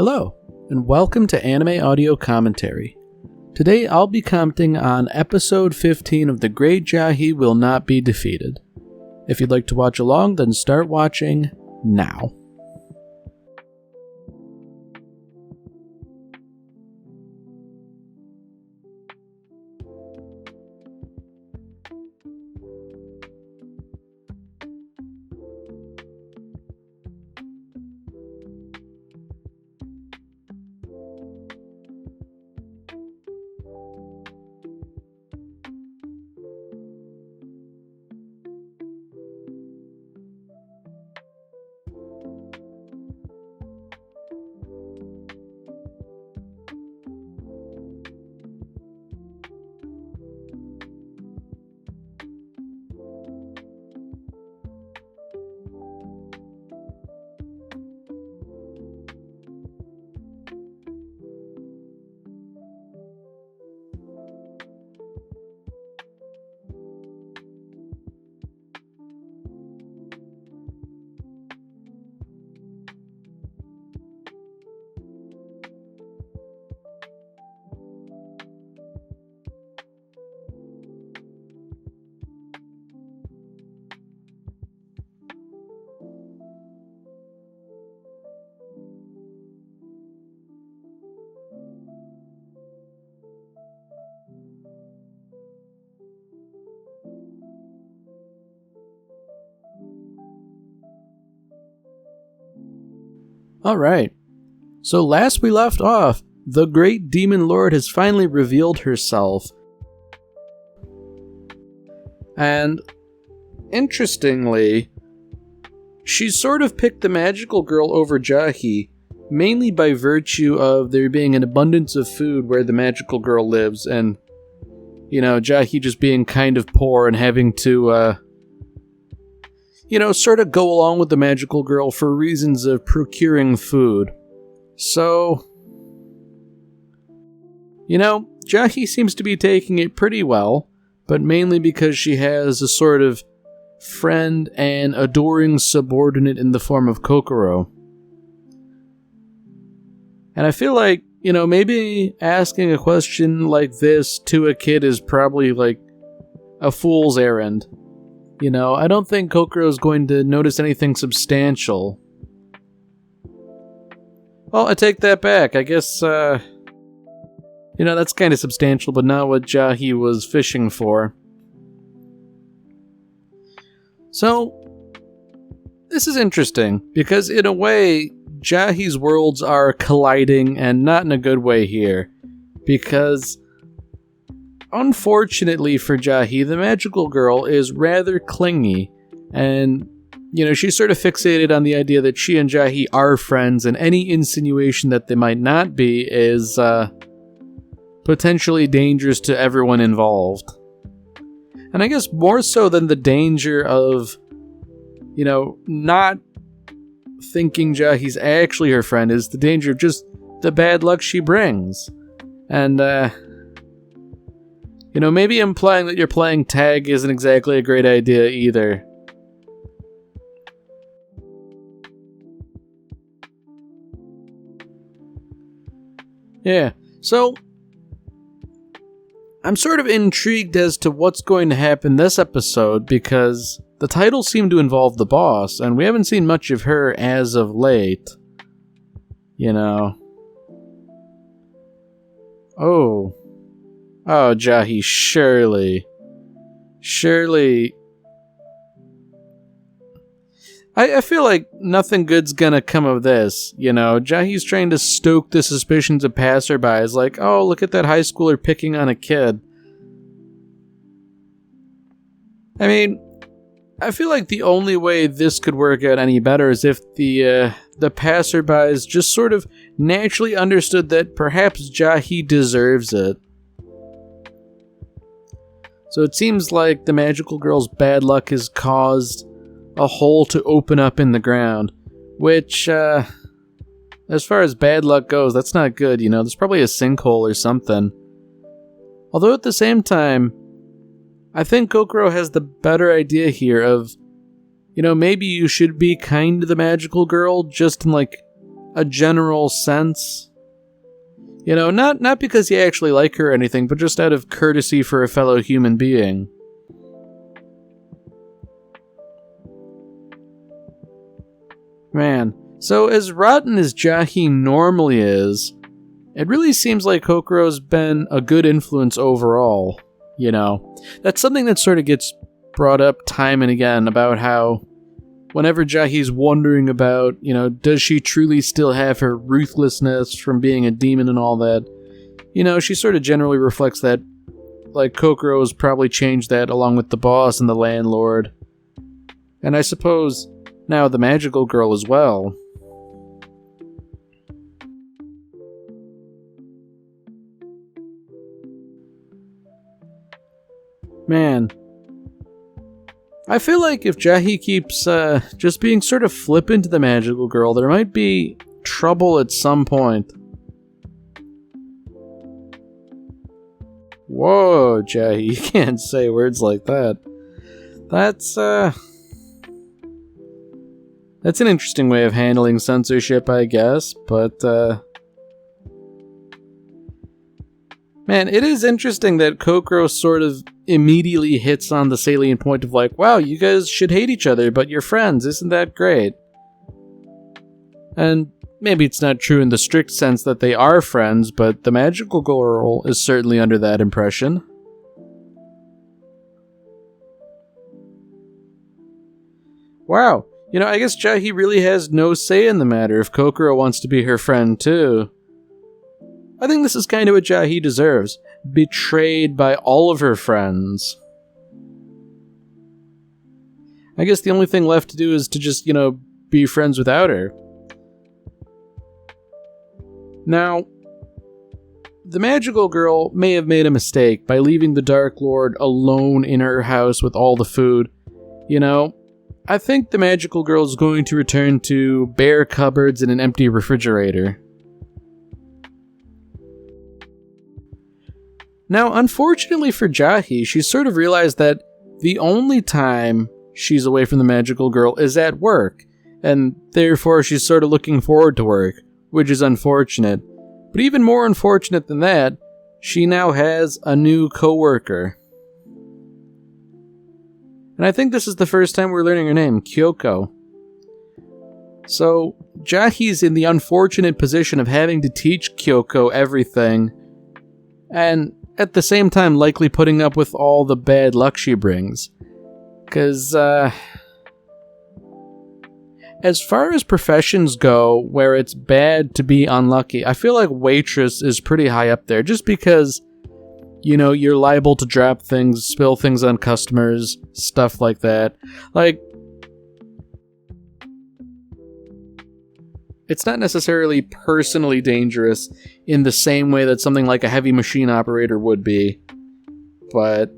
Hello, and welcome to Anime Audio Commentary. Today I'll be commenting on episode 15 of The Great Jahy Will Not Be Defeated. If you'd like to watch along, then start watching now. Alright, so last we left off, the Great Demon Lord has finally revealed herself. And, interestingly, she sort of picked the magical girl over Jahy, mainly by virtue of there being an abundance of food where the magical girl lives, and, Jahy just being kind of poor and having to, sort of go along with the magical girl for reasons of procuring food. So, Jahy seems to be taking it pretty well, but mainly because she has a sort of friend and adoring subordinate in the form of Kokoro. And I feel like, maybe asking a question like this to a kid is probably like a fool's errand. I don't think Kokoro's going to notice anything substantial. Well, I take that back. I guess, that's kind of substantial, but not what Jahy was fishing for. So, this is interesting, because in a way, Jahy's worlds are colliding, and not in a good way here. Because, unfortunately for Jahy, the magical girl is rather clingy, and, she's sort of fixated on the idea that she and Jahy are friends, and any insinuation that they might not be is, potentially dangerous to everyone involved. And I guess more so than the danger of, not thinking Jahy's actually her friend is the danger of just the bad luck she brings. And, maybe implying that you're playing tag isn't exactly a great idea either. Yeah, so I'm sort of intrigued as to what's going to happen this episode because the titles seem to involve the boss, and we haven't seen much of her as of late. Oh, Jahy, surely. I feel like nothing good's gonna come of this, Jahy's trying to stoke the suspicions of passerbys, like, oh, look at that high schooler picking on a kid. I mean, I feel like the only way this could work out any better is if the passerbys just sort of naturally understood that perhaps Jahy deserves it. So it seems like the magical girl's bad luck has caused a hole to open up in the ground, which, as far as bad luck goes, that's not good, there's probably a sinkhole or something. Although at the same time, I think Kokoro has the better idea here of, maybe you should be kind to the magical girl just in, a general sense. You know, not because you actually like her or anything, but just out of courtesy for a fellow human being. Man, so as rotten as Jahy normally is, it really seems like Kokoro's been a good influence overall, you know. That's something that sort of gets brought up time and again about how whenever Jahy's wondering about, you know, does she truly still have her ruthlessness from being a demon and all that, you know, she sort of generally reflects that, like, Kokoro's probably changed that along with the boss and the landlord. And I suppose now the magical girl as well. Man, I feel like if Jahy keeps just being sort of flippant to the magical girl, there might be trouble at some point. Whoa, Jahy, you can't say words like that. That's an interesting way of handling censorship, I guess, but man, it is interesting that Kokoro sort of immediately hits on the salient point of like, wow, you guys should hate each other, but you're friends, isn't that great? And maybe it's not true in the strict sense that they are friends, but the magical girl is certainly under that impression. Wow, you know, I guess Jahy really has no say in the matter if Kokoro wants to be her friend too. I think this is kind of what Jahy deserves. Betrayed by all of her friends. I guess the only thing left to do is to just, you know, be friends without her. Now, the magical girl may have made a mistake by leaving the Dark Lord alone in her house with all the food. You know, I think the magical girl is going to return to bare cupboards and an empty refrigerator. Now, unfortunately for Jahy, she's sort of realized that the only time she's away from the magical girl is at work, and therefore she's sort of looking forward to work, which is unfortunate. But even more unfortunate than that, she now has a new coworker. And I think this is the first time we're learning her name, Kyoko. So, Jahy's in the unfortunate position of having to teach Kyoko everything, and at the same time likely putting up with all the bad luck she brings. Because, as far as professions go where it's bad to be unlucky, I feel like waitress is pretty high up there, just because, you know, you're liable to drop things, spill things on customers, stuff like that. Like, it's not necessarily personally dangerous in the same way that something like a heavy machine operator would be, but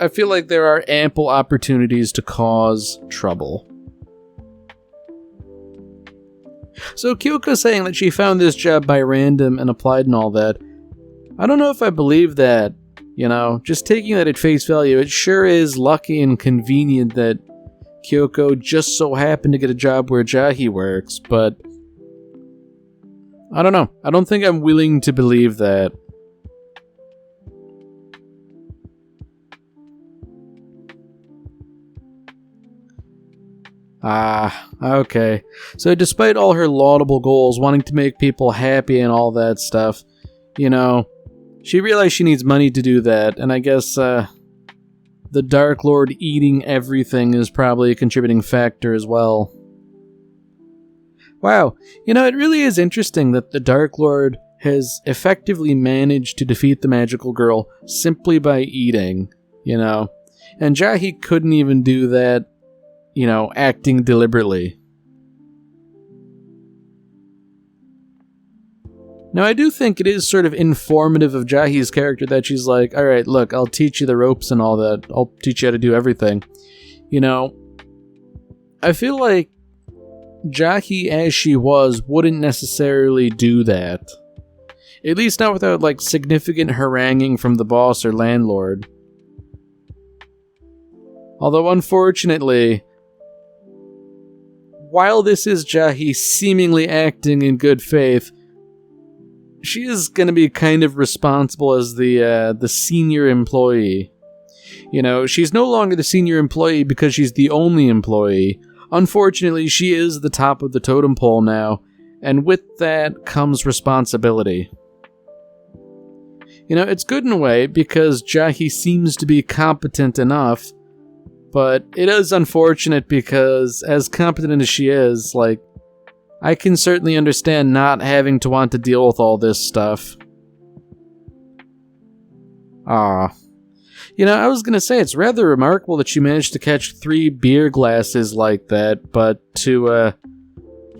I feel like there are ample opportunities to cause trouble. So Kyoko's saying that she found this job by random and applied and all that. I don't know if I believe that, you know, just taking that at face value, it sure is lucky and convenient that Kyoko just so happened to get a job where Jahy works, but I don't know. I don't think I'm willing to believe that. Okay. So despite all her laudable goals, wanting to make people happy and all that stuff, you know, she realized she needs money to do that, and I guess, the Dark Lord eating everything is probably a contributing factor as well. Wow, you know, it really is interesting that the Dark Lord has effectively managed to defeat the magical girl simply by eating, you know, and Jahy couldn't even do that, you know, acting deliberately. Now, I do think it is sort of informative of Jahy's character that she's like, alright, look, I'll teach you the ropes and all that. I'll teach you how to do everything. You know, I feel like Jahy, as she was, wouldn't necessarily do that. At least not without, like, significant haranguing from the boss or landlord. Although, unfortunately, while this is Jahy seemingly acting in good faith, she is going to be kind of responsible as the senior employee. You know, she's no longer the senior employee because she's the only employee. Unfortunately, she is the top of the totem pole now, and with that comes responsibility. You know, it's good in a way because Jahy seems to be competent enough, but it is unfortunate because as competent as she is, like, I can certainly understand not having to want to deal with all this stuff. You know, I was gonna say, it's rather remarkable that she managed to catch 3 beer glasses like that, but to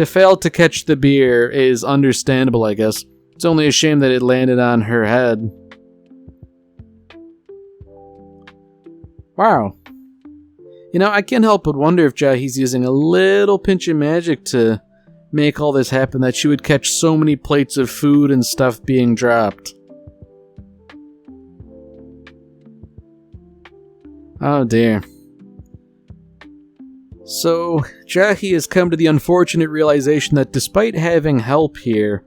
fail to catch the beer is understandable, I guess. It's only a shame that it landed on her head. Wow. You know, I can't help but wonder if Jahy's using a little pinch of magic to make all this happen, that she would catch so many plates of food and stuff being dropped. Oh dear. So, Jahy has come to the unfortunate realization that despite having help here,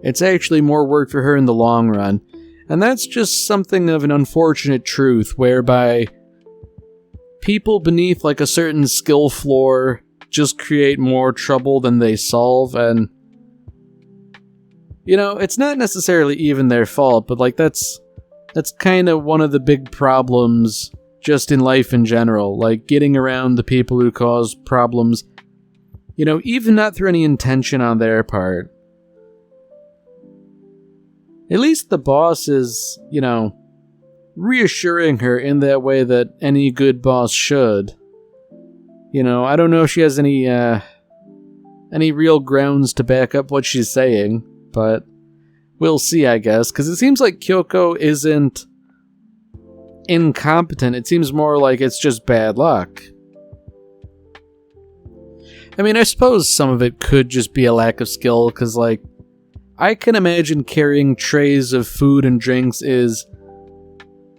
it's actually more work for her in the long run. And that's just something of an unfortunate truth, whereby people beneath like a certain skill floor just create more trouble than they solve, and you know, it's not necessarily even their fault, but like that's kind of one of the big problems just in life in general, like getting around the people who cause problems, you know, even not through any intention on their part. At least the boss is, you know, reassuring her in that way that any good boss should. You know, I don't know if she has any real grounds to back up what she's saying, but we'll see, I guess, because it seems like Kyoko isn't incompetent. It seems more like it's just bad luck. I mean, I suppose some of it could just be a lack of skill, because, like, I can imagine carrying trays of food and drinks is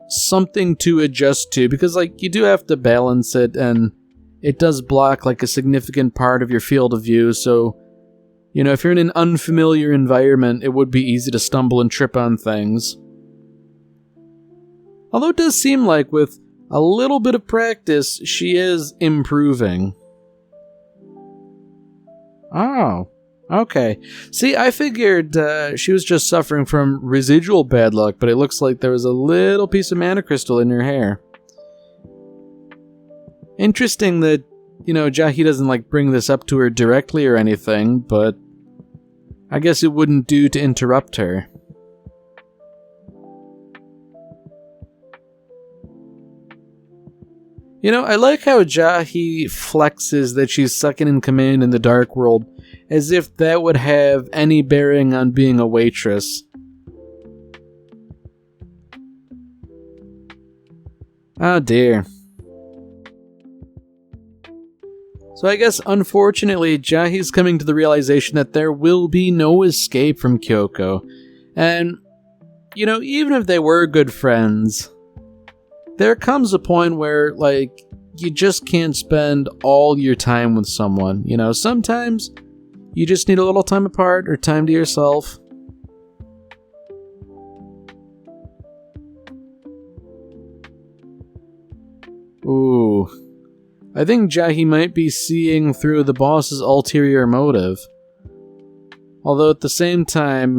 something to adjust to, because, like, you do have to balance it, and it does block, like, a significant part of your field of view, so, you know, if you're in an unfamiliar environment, it would be easy to stumble and trip on things. Although it does seem like with a little bit of practice, she is improving. Oh, okay. See, I figured she was just suffering from residual bad luck, but it looks like there was a little piece of mana crystal in her hair. Interesting that, you know, Jahy doesn't, like, bring this up to her directly or anything, but I guess it wouldn't do to interrupt her. You know, I like how Jahy flexes that she's second in command in the Dark World, as if that would have any bearing on being a waitress. Oh dear. So I guess, unfortunately, Jahy's coming to the realization that there will be no escape from Kyoko. And, you know, even if they were good friends, there comes a point where, like, you just can't spend all your time with someone. You know, sometimes you just need a little time apart or time to yourself. Ooh. I think Jahy might be seeing through the boss's ulterior motive. Although at the same time,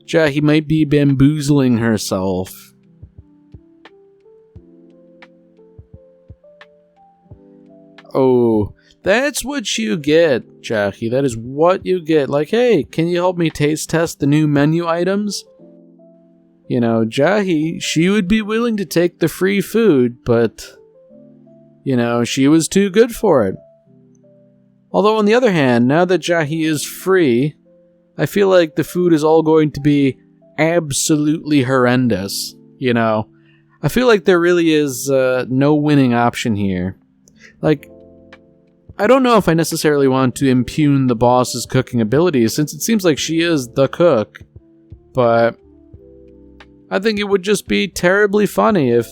Jahy might be bamboozling herself. Oh, that's what you get, Jahy. That is what you get. Like, hey, can you help me taste test the new menu items? You know, Jahy, she would be willing to take the free food, but, you know, she was too good for it. Although, on the other hand, now that Jahy is free, I feel like the food is all going to be absolutely horrendous, you know? I feel like there really is no winning option here. Like, I don't know if I necessarily want to impugn the boss's cooking abilities, since it seems like she is the cook, but I think it would just be terribly funny if,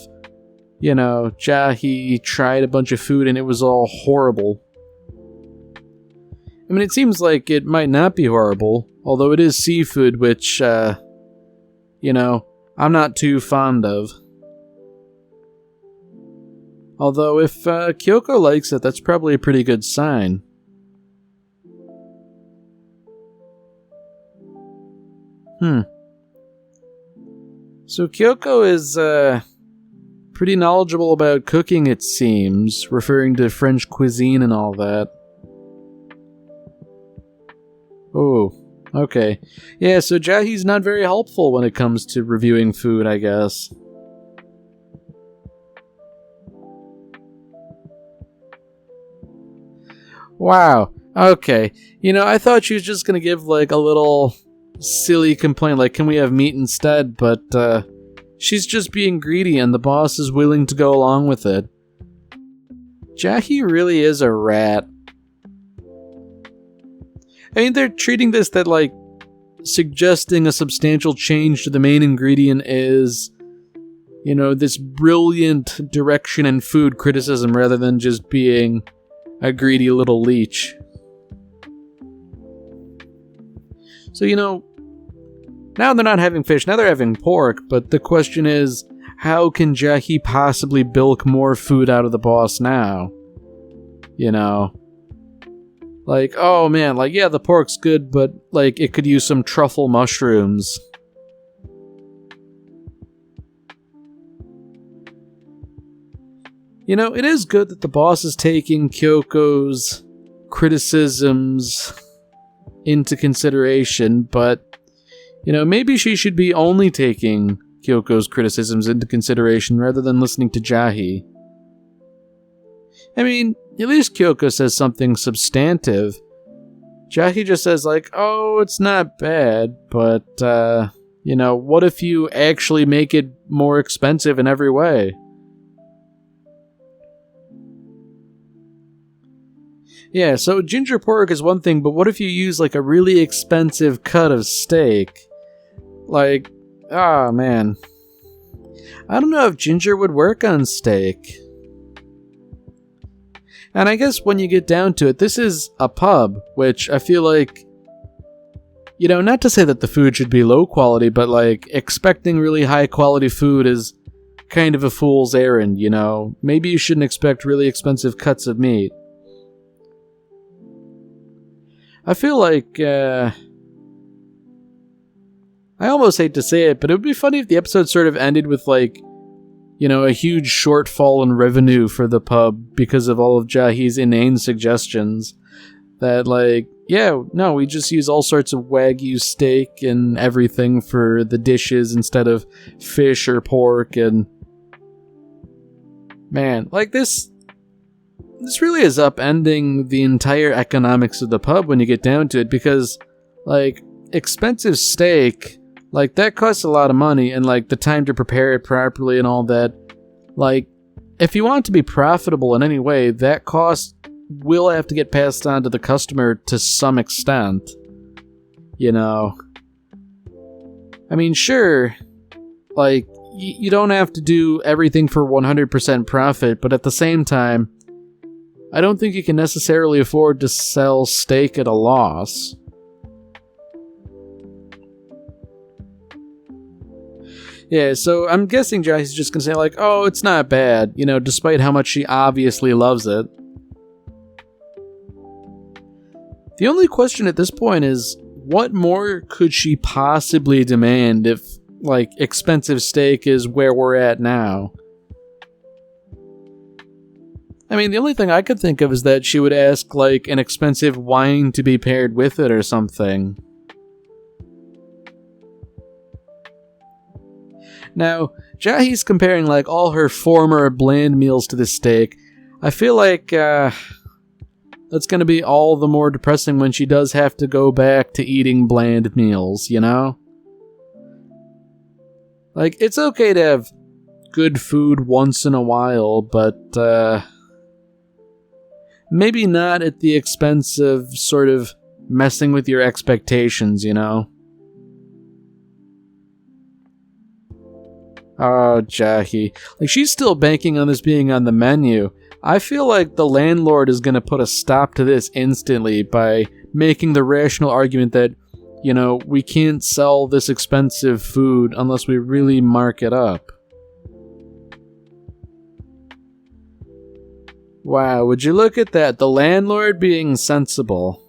you know, Jahy tried a bunch of food and it was all horrible. I mean, it seems like it might not be horrible, although it is seafood, which, you know, I'm not too fond of. Although, if Kyoko likes it, that's probably a pretty good sign. So Kyoko is, pretty knowledgeable about cooking, it seems, referring to French cuisine and all that. Oh, okay. Yeah, so Jahy's not very helpful when it comes to reviewing food, I guess. Wow, okay. You know, I thought she was just gonna give, like, a little silly complaint, like, can we have meat instead? But, she's just being greedy and the boss is willing to go along with it. Jahy really is a rat. I mean, they're treating this that, like, suggesting a substantial change to the main ingredient is, you know, this brilliant direction in food criticism rather than just being a greedy little leech. So, you know, now they're not having fish, now they're having pork, but the question is, how can Jahy possibly bilk more food out of the boss now? You know? Like, oh man, like, yeah, the pork's good, but, like, it could use some truffle mushrooms. You know, it is good that the boss is taking Kyoko's criticisms into consideration, but, you know, maybe she should be only taking Kyoko's criticisms into consideration rather than listening to Jahy. I mean, at least Kyoko says something substantive. Jahy just says, like, oh, it's not bad, but, you know, what if you actually make it more expensive in every way? Yeah, so ginger pork is one thing, but what if you use, like, a really expensive cut of steak? Like, ah, man. I don't know if ginger would work on steak. And I guess when you get down to it, this is a pub, which I feel like, you know, not to say that the food should be low quality, but, like, expecting really high quality food is kind of a fool's errand, you know? Maybe you shouldn't expect really expensive cuts of meat. I feel like, I almost hate to say it, but it would be funny if the episode sort of ended with, like, you know, a huge shortfall in revenue for the pub because of all of Jahy's inane suggestions. That, like, yeah, no, we just use all sorts of Wagyu steak and everything for the dishes instead of fish or pork, and man, like, this really is upending the entire economics of the pub when you get down to it, because, like, expensive steak, like, that costs a lot of money, and, like, the time to prepare it properly and all that. Like, if you want to be profitable in any way, that cost will have to get passed on to the customer to some extent. You know? I mean, sure, like, you don't have to do everything for 100% profit, but at the same time, I don't think you can necessarily afford to sell steak at a loss. Yeah, so I'm guessing Jahy's just gonna say, like, oh, it's not bad, you know, despite how much she obviously loves it. The only question at this point is, what more could she possibly demand if, like, expensive steak is where we're at now? I mean, the only thing I could think of is that she would ask, like, an expensive wine to be paired with it or something. Now, Jahy's comparing, like, all her former bland meals to this steak. I feel like, that's gonna be all the more depressing when she does have to go back to eating bland meals, you know? Like, it's okay to have good food once in a while, but, maybe not at the expense of sort of messing with your expectations, you know? Oh, Jahy. Like, she's still banking on this being on the menu. I feel like the landlord is going to put a stop to this instantly by making the rational argument that, we can't sell this expensive food unless we really mark it up. Wow, would you look at that? The landlord being sensible.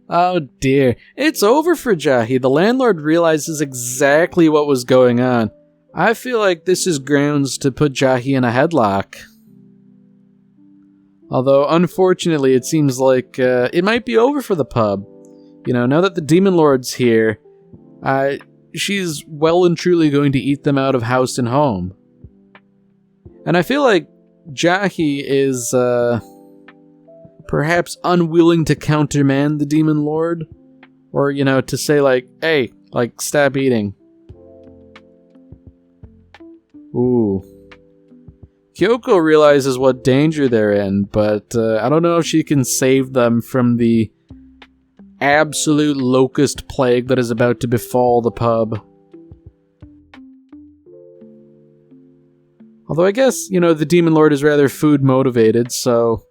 Oh dear. It's over for Jahy. The landlord realizes exactly what was going on. I feel like this is grounds to put Jahy in a headlock. Although, unfortunately, it seems like it might be over for the pub. Now that the Demon Lord's here, she's well and truly going to eat them out of house and home. And I feel like Jahy is perhaps unwilling to countermand the Demon Lord. Or, to say hey, stop eating. Ooh. Kyoko realizes what danger they're in, but I don't know if she can save them from the absolute locust plague that is about to befall the pub. Although I guess, the Demon Lord is rather food motivated, so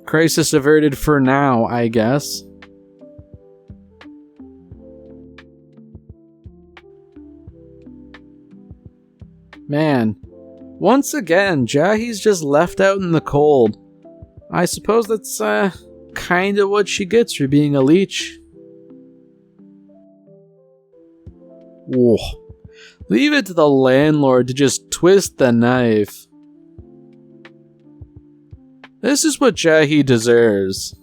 crisis averted for now, I guess. Man, once again, Jahy's just left out in the cold. I suppose that's kind of what she gets for being a leech. Whoa. Leave it to the landlord to just twist the knife. This is what Jahy deserves.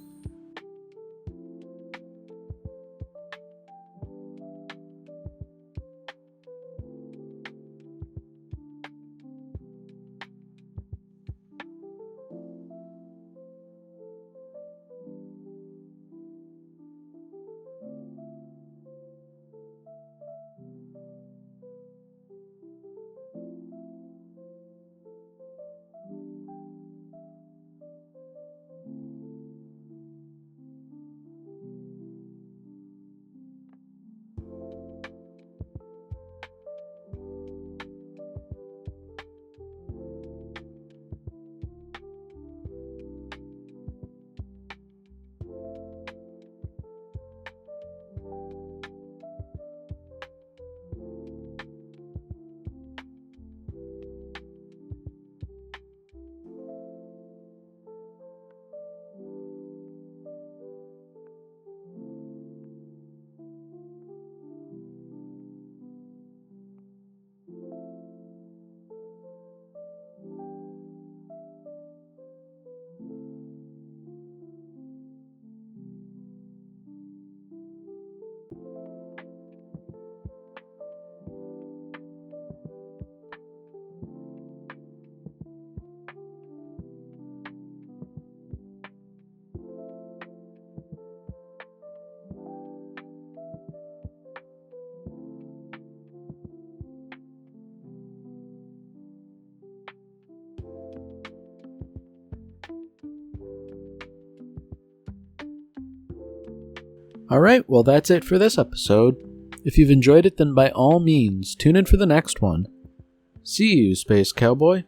Alright, well that's it for this episode. If you've enjoyed it, then by all means, tune in for the next one. See you, Space Cowboy.